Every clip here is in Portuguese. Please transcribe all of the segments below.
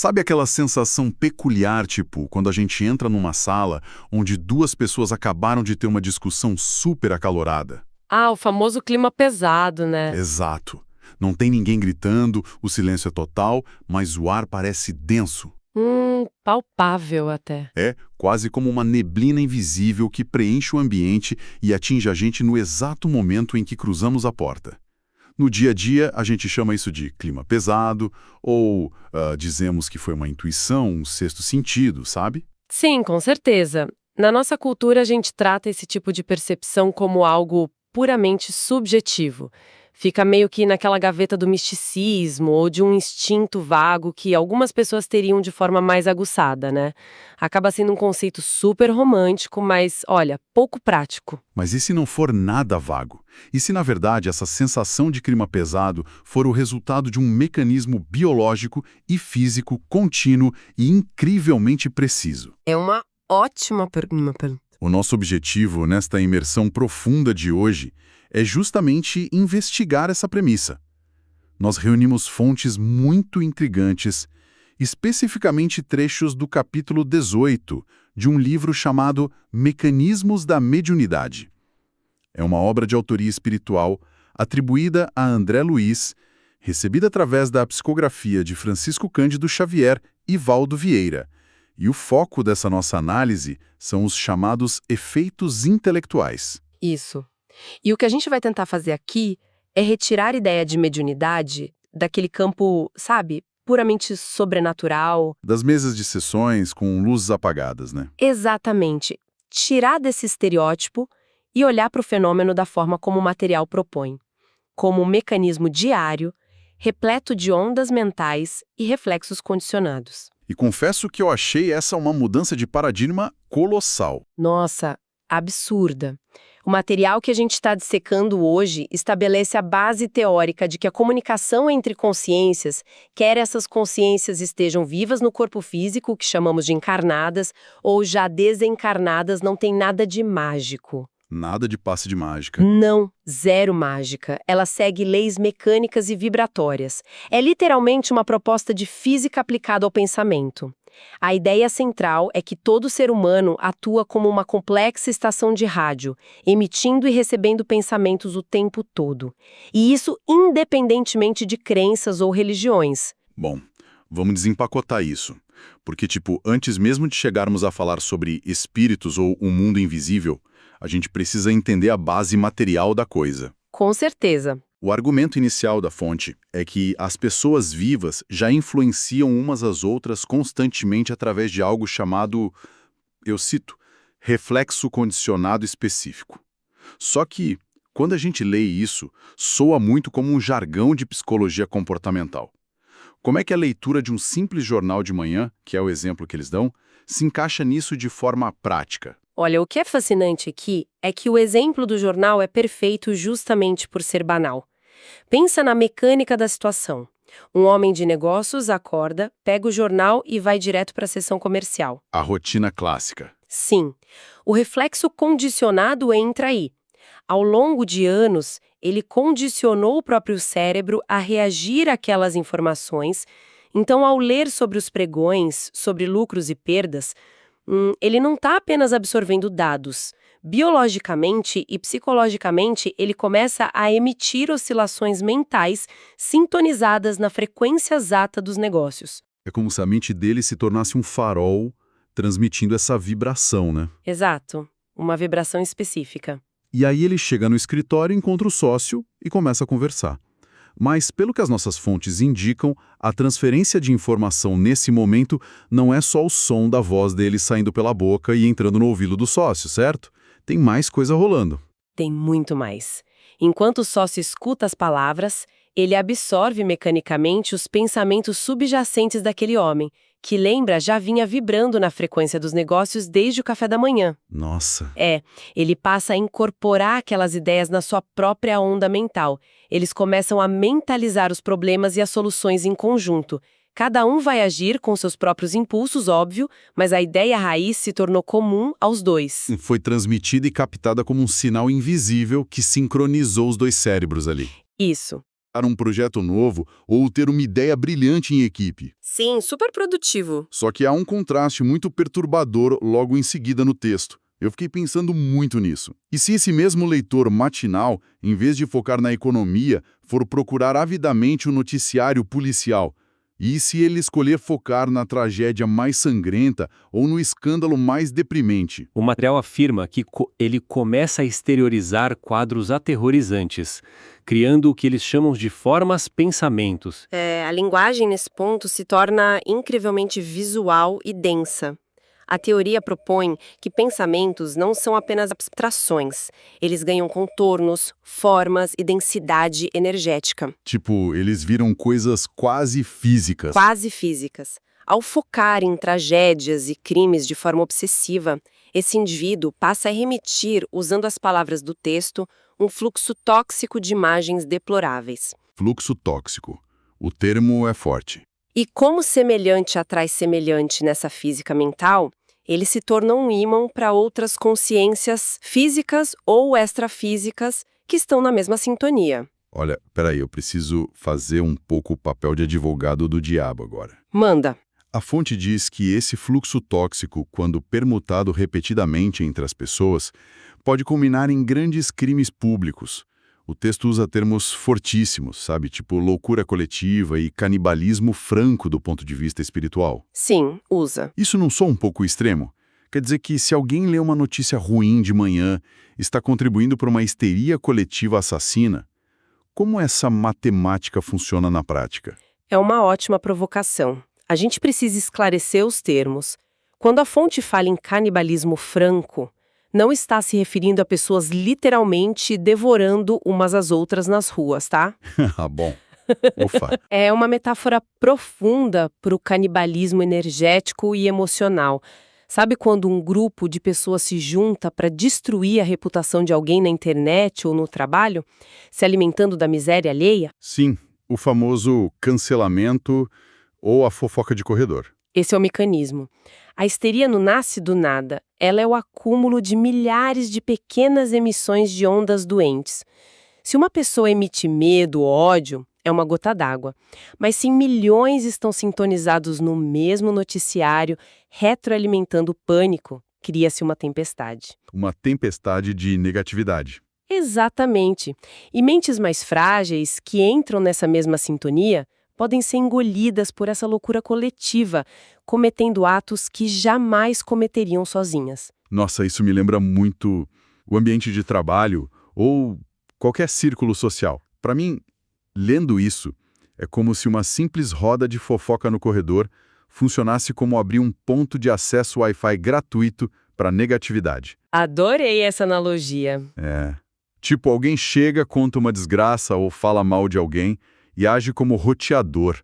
Sabe aquela sensação peculiar, tipo, quando a gente entra numa sala onde duas pessoas acabaram de ter uma discussão super acalorada? Ah, o famoso clima pesado, né? Exato. Não tem ninguém gritando, o silêncio é total, mas o ar parece denso. Palpável até. É quase como uma neblina invisível que preenche o ambiente e atinge a gente no exato momento em que cruzamos a porta. No dia a dia, a gente chama isso de clima pesado, ou dizemos que foi uma intuição, um sexto sentido, sabe? Sim, com certeza. Na nossa cultura, a gente trata esse tipo de percepção como algo puramente subjetivo. Fica meio que naquela gaveta do misticismo ou de um instinto vago que algumas pessoas teriam de forma mais aguçada, né? Acaba sendo um conceito super romântico, mas, olha, pouco prático. Mas e se não for nada vago? E se, na verdade, essa sensação de clima pesado for o resultado de um mecanismo biológico e físico contínuo e incrivelmente preciso? É uma ótima pergunta. O nosso objetivo nesta imersão profunda de hoje é justamente investigar essa premissa. Nós reunimos fontes muito intrigantes, especificamente trechos do capítulo 18 de um livro chamado Mecanismos da Mediunidade. É uma obra de autoria espiritual atribuída a André Luiz, recebida através da psicografia de Francisco Cândido Xavier e Valdo Vieira. E o foco dessa nossa análise são os chamados efeitos intelectuais. Isso. E o que a gente vai tentar fazer aqui é retirar a ideia de mediunidade daquele campo, sabe, puramente sobrenatural. Das mesas de sessões com luzes apagadas, né? Exatamente. Tirar desse estereótipo e olhar para o fenômeno da forma como o material propõe, como um mecanismo diário, repleto de ondas mentais e reflexos condicionados. E confesso que eu achei essa uma mudança de paradigma colossal. Nossa, absurda. O material que a gente está dissecando hoje estabelece a base teórica de que a comunicação entre consciências, quer essas consciências estejam vivas no corpo físico, que chamamos de encarnadas, ou já desencarnadas, não tem nada de mágico. Nada de passe de mágica. Não, zero mágica. Ela segue leis mecânicas e vibratórias. É literalmente uma proposta de física aplicada ao pensamento. A ideia central é que todo ser humano atua como uma complexa estação de rádio, emitindo e recebendo pensamentos o tempo todo. E isso independentemente de crenças ou religiões. Bom, vamos desempacotar isso. Porque, antes mesmo de chegarmos a falar sobre espíritos ou um mundo invisível, a gente precisa entender a base material da coisa. Com certeza. O argumento inicial da fonte é que as pessoas vivas já influenciam umas às outras constantemente através de algo chamado, eu cito, reflexo condicionado específico. Só que, quando a gente lê isso, soa muito como um jargão de psicologia comportamental. Como é que a leitura de um simples jornal de manhã, que é o exemplo que eles dão, se encaixa nisso de forma prática? Olha, o que é fascinante aqui é que o exemplo do jornal é perfeito justamente por ser banal. Pensa na mecânica da situação. Um homem de negócios acorda, pega o jornal e vai direto para a sessão comercial. A rotina clássica. Sim, o reflexo condicionado entra aí. Ao longo de anos, ele condicionou o próprio cérebro a reagir àquelas informações. Então, ao ler sobre os pregões, sobre lucros e perdas, ele não está apenas absorvendo dados. Biologicamente e psicologicamente, ele começa a emitir oscilações mentais sintonizadas na frequência exata dos negócios. É como se a mente dele se tornasse um farol transmitindo essa vibração, né? Exato, uma vibração específica. E aí ele chega no escritório, encontra o sócio e começa a conversar. Mas, pelo que as nossas fontes indicam, a transferência de informação nesse momento não é só o som da voz dele saindo pela boca e entrando no ouvido do sócio, certo? Tem mais coisa rolando. Tem muito mais. Enquanto o sócio escuta as palavras, ele absorve mecanicamente os pensamentos subjacentes daquele homem, que lembra já vinha vibrando na frequência dos negócios desde o café da manhã. Nossa! Ele passa a incorporar aquelas ideias na sua própria onda mental. Eles começam a mentalizar os problemas e as soluções em conjunto. Cada um vai agir com seus próprios impulsos, óbvio, mas a ideia raiz se tornou comum aos dois. Foi transmitida e captada como um sinal invisível que sincronizou os dois cérebros ali. Isso. um projeto novo ou ter uma ideia brilhante em equipe. Sim, super produtivo. Só que há um contraste muito perturbador logo em seguida no texto. Eu fiquei pensando muito nisso. E se esse mesmo leitor matinal, em vez de focar na economia, for procurar avidamente o noticiário policial? E se ele escolher focar na tragédia mais sangrenta ou no escândalo mais deprimente? O material afirma que ele começa a exteriorizar quadros aterrorizantes, criando o que eles chamam de formas-pensamentos. A linguagem nesse ponto se torna incrivelmente visual e densa. A teoria propõe que pensamentos não são apenas abstrações. Eles ganham contornos, formas e densidade energética. Tipo, eles viram coisas quase físicas. Quase físicas. Ao focar em tragédias e crimes de forma obsessiva, esse indivíduo passa a remitir, usando as palavras do texto, um fluxo tóxico de imagens deploráveis. Fluxo tóxico. O termo é forte. E como semelhante atrai semelhante nessa física mental, ele se torna um ímã para outras consciências físicas ou extrafísicas que estão na mesma sintonia. Olha, peraí, eu preciso fazer um pouco o papel de advogado do diabo agora. Manda. A fonte diz que esse fluxo tóxico, quando permutado repetidamente entre as pessoas, pode culminar em grandes crimes públicos. O texto usa termos fortíssimos, sabe? Tipo loucura coletiva e canibalismo franco do ponto de vista espiritual. Sim, usa. Isso não soa um pouco extremo? Quer dizer que se alguém lê uma notícia ruim de manhã, está contribuindo para uma histeria coletiva assassina? Como essa matemática funciona na prática? É uma ótima provocação. A gente precisa esclarecer os termos. Quando a fonte fala em canibalismo franco, não está se referindo a pessoas literalmente devorando umas às outras nas ruas, tá? Ah, bom. Ufa. É uma metáfora profunda para o canibalismo energético e emocional. Sabe quando um grupo de pessoas se junta para destruir a reputação de alguém na internet ou no trabalho, se alimentando da miséria alheia? Sim, o famoso cancelamento ou a fofoca de corredor. Esse é o mecanismo. A histeria não nasce do nada. Ela é o acúmulo de milhares de pequenas emissões de ondas doentes. Se uma pessoa emite medo ou ódio, é uma gota d'água. Mas se milhões estão sintonizados no mesmo noticiário, retroalimentando o pânico, cria-se uma tempestade. Uma tempestade de negatividade. Exatamente. E mentes mais frágeis, que entram nessa mesma sintonia, podem ser engolidas por essa loucura coletiva, cometendo atos que jamais cometeriam sozinhas. Nossa, isso me lembra muito o ambiente de trabalho ou qualquer círculo social. Para mim, lendo isso, é como se uma simples roda de fofoca no corredor funcionasse como abrir um ponto de acesso Wi-Fi gratuito para negatividade. Adorei essa analogia. Tipo, alguém chega, conta uma desgraça ou fala mal de alguém e age como roteador.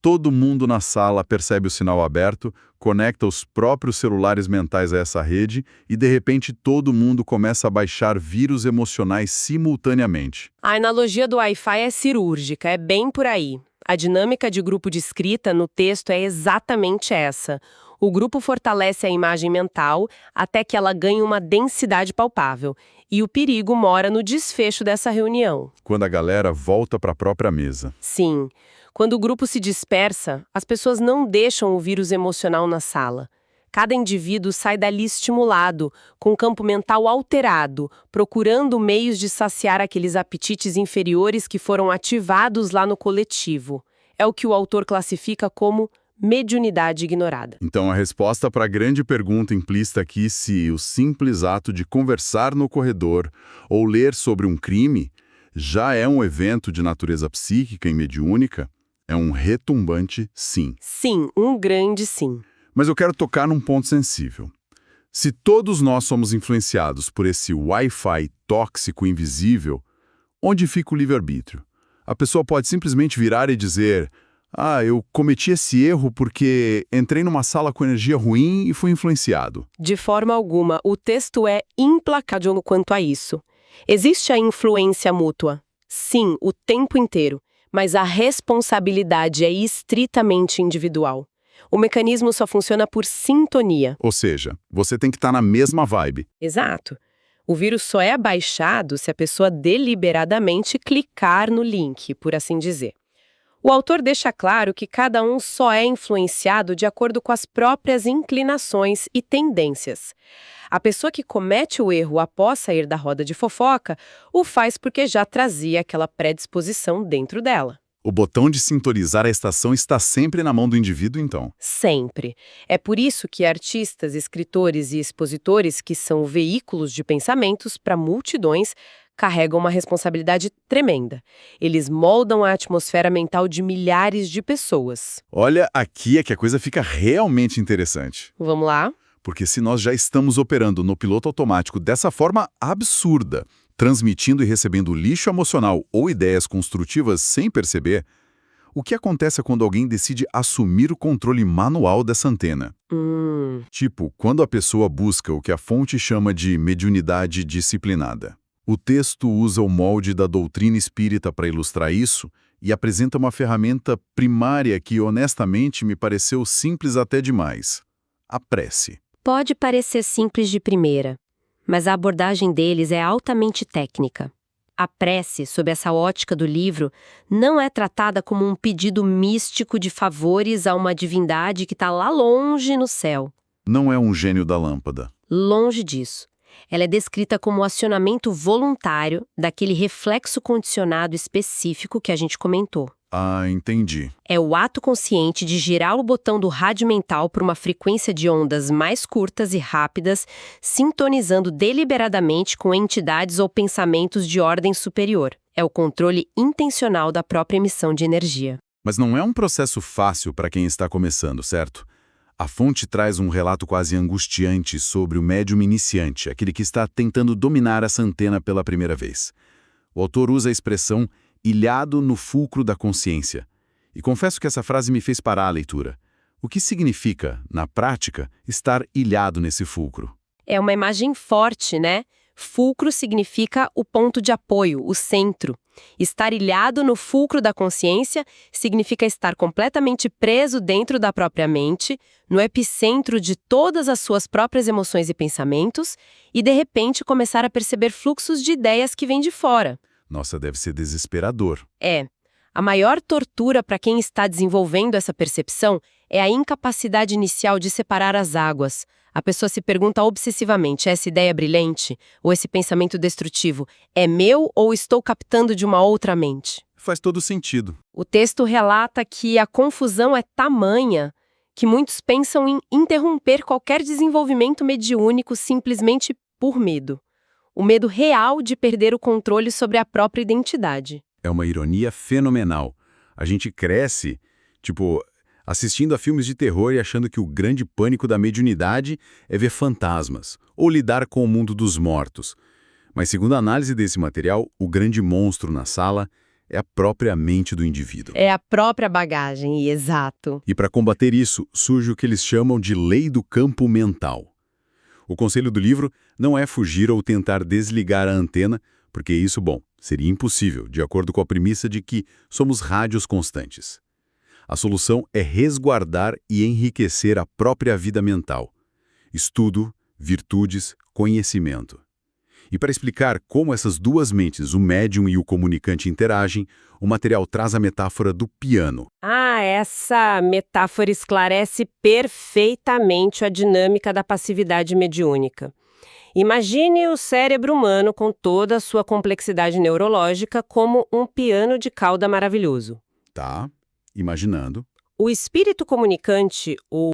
Todo mundo na sala percebe o sinal aberto, conecta os próprios celulares mentais a essa rede e, de repente, todo mundo começa a baixar vírus emocionais simultaneamente. A analogia do Wi-Fi é cirúrgica, é bem por aí. A dinâmica de grupo de escrita no texto é exatamente essa. O grupo fortalece a imagem mental até que ela ganhe uma densidade palpável. E o perigo mora no desfecho dessa reunião. Quando a galera volta para a própria mesa. Sim. Quando o grupo se dispersa, as pessoas não deixam o vírus emocional na sala. Cada indivíduo sai dali estimulado, com o campo mental alterado, procurando meios de saciar aqueles apetites inferiores que foram ativados lá no coletivo. É o que o autor classifica como mediunidade ignorada. Então, a resposta para a grande pergunta implícita aqui se o simples ato de conversar no corredor ou ler sobre um crime já é um evento de natureza psíquica e mediúnica, é um retumbante sim. Sim, um grande sim. Mas eu quero tocar num ponto sensível. Se todos nós somos influenciados por esse Wi-Fi tóxico invisível, onde fica o livre-arbítrio? A pessoa pode simplesmente virar e dizer: eu cometi esse erro porque entrei numa sala com energia ruim e fui influenciado. De forma alguma, o texto é implacável quanto a isso. Existe a influência mútua. Sim, o tempo inteiro. Mas a responsabilidade é estritamente individual. O mecanismo só funciona por sintonia. Ou seja, você tem que estar na mesma vibe. Exato. O vírus só é baixado se a pessoa deliberadamente clicar no link, por assim dizer. O autor deixa claro que cada um só é influenciado de acordo com as próprias inclinações e tendências. A pessoa que comete o erro após sair da roda de fofoca o faz porque já trazia aquela predisposição dentro dela. O botão de sintonizar a estação está sempre na mão do indivíduo, então. Sempre. É por isso que artistas, escritores e expositores, que são veículos de pensamentos para multidões, carregam uma responsabilidade tremenda. Eles moldam a atmosfera mental de milhares de pessoas. Olha, aqui é que a coisa fica realmente interessante. Vamos lá? Porque se nós já estamos operando no piloto automático dessa forma absurda, transmitindo e recebendo lixo emocional ou ideias construtivas sem perceber, o que acontece quando alguém decide assumir o controle manual dessa antena? Tipo, quando a pessoa busca o que a fonte chama de mediunidade disciplinada. O texto usa o molde da doutrina espírita para ilustrar isso e apresenta uma ferramenta primária que, honestamente, me pareceu simples até demais: a prece. Pode parecer simples de primeira, mas a abordagem deles é altamente técnica. A prece, sob essa ótica do livro, não é tratada como um pedido místico de favores a uma divindade que está lá longe no céu. Não é um gênio da lâmpada. Longe disso. Ela é descrita como o acionamento voluntário daquele reflexo condicionado específico que a gente comentou. Ah, entendi. É o ato consciente de girar o botão do rádio mental por uma frequência de ondas mais curtas e rápidas, sintonizando deliberadamente com entidades ou pensamentos de ordem superior. É o controle intencional da própria emissão de energia. Mas não é um processo fácil para quem está começando, certo? A fonte traz um relato quase angustiante sobre o médium iniciante, aquele que está tentando dominar essa antena pela primeira vez. O autor usa a expressão ilhado no fulcro da consciência. E confesso que essa frase me fez parar a leitura. O que significa, na prática, estar ilhado nesse fulcro? É uma imagem forte, né? Fulcro significa o ponto de apoio, o centro. Estar ilhado no fulcro da consciência significa estar completamente preso dentro da própria mente, no epicentro de todas as suas próprias emoções e pensamentos, e de repente começar a perceber fluxos de ideias que vêm de fora. Nossa, deve ser desesperador. É. A maior tortura para quem está desenvolvendo essa percepção é a incapacidade inicial de separar as águas. A pessoa se pergunta obsessivamente: essa ideia brilhante ou esse pensamento destrutivo é meu ou estou captando de uma outra mente? Faz todo sentido. O texto relata que a confusão é tamanha que muitos pensam em interromper qualquer desenvolvimento mediúnico simplesmente por medo. O medo real de perder o controle sobre a própria identidade. É uma ironia fenomenal. A gente cresce, assistindo a filmes de terror e achando que o grande pânico da mediunidade é ver fantasmas ou lidar com o mundo dos mortos. Mas segundo a análise desse material, o grande monstro na sala é a própria mente do indivíduo. É a própria bagagem, exato. E para combater isso, surge o que eles chamam de lei do campo mental. O conselho do livro não é fugir ou tentar desligar a antena, porque isso, seria impossível, de acordo com a premissa de que somos rádios constantes. A solução é resguardar e enriquecer a própria vida mental. Estudo, virtudes, conhecimento. E para explicar como essas duas mentes, o médium e o comunicante, interagem, o material traz a metáfora do piano. Essa metáfora esclarece perfeitamente a dinâmica da passividade mediúnica. Imagine o cérebro humano com toda a sua complexidade neurológica como um piano de cauda maravilhoso. Tá, imaginando. O espírito comunicante, ou